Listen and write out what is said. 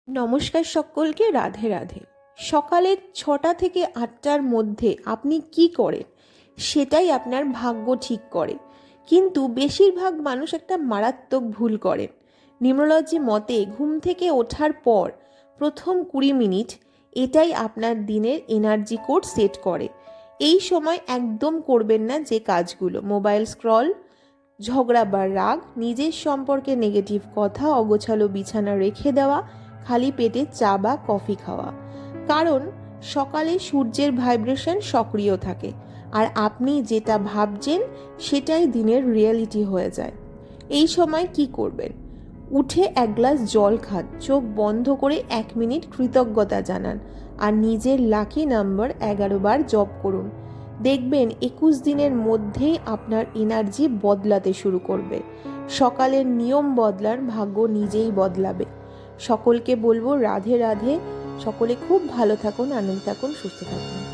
নমস্কার সকলকে, রাধে রাধে। সকালের 6টা থেকে 8টার মধ্যে আপনি কি করেন সেটাই আপনার ভাগ্য ঠিক করে। কিন্তু বেশিরভাগ মানুষ একটা মারাত্মক ভুল করেন। নিউমোলজি মতে ঘুম থেকে ওঠার পর প্রথম 20 মিনিট এটাই আপনার দিনের এনার্জি কোড সেট করে। এই সময় একদম করবেন না যে কাজগুলো: মোবাইল স্ক্রল, ঝগড়া বা রাগ, নিজের সম্পর্কে নেগেটিভ কথা, অগোছালো বিছানা রেখে দেওয়া, খালি পেটে চা বা কফি খাওয়া। কারণ সকালে সূর্যের ভাইব্রেশন সক্রিয় থাকে, আর আপনি যেটা ভাবছেন সেটাই দিনের রিয়েলিটি হয়ে যায়। এই সময় কি করবেন? উঠে এক গ্লাস জল খান, চোখ বন্ধ করে 1 মিনিট কৃতজ্ঞতা জানান, আর নিজের লাকি নাম্বার 11 বার জপ করুন। দেখবেন 21 দিনের মধ্যেই আপনার এনার্জি বদলাতে শুরু করবে। সকালের নিয়ম বদলান, ভাগ্য নিজেই বদলাবে। সকলকে বলবো রাধে রাধে। সকলে খুব ভালো থাকুন, আনন্দ থাকুন, সুস্থ থাকুন।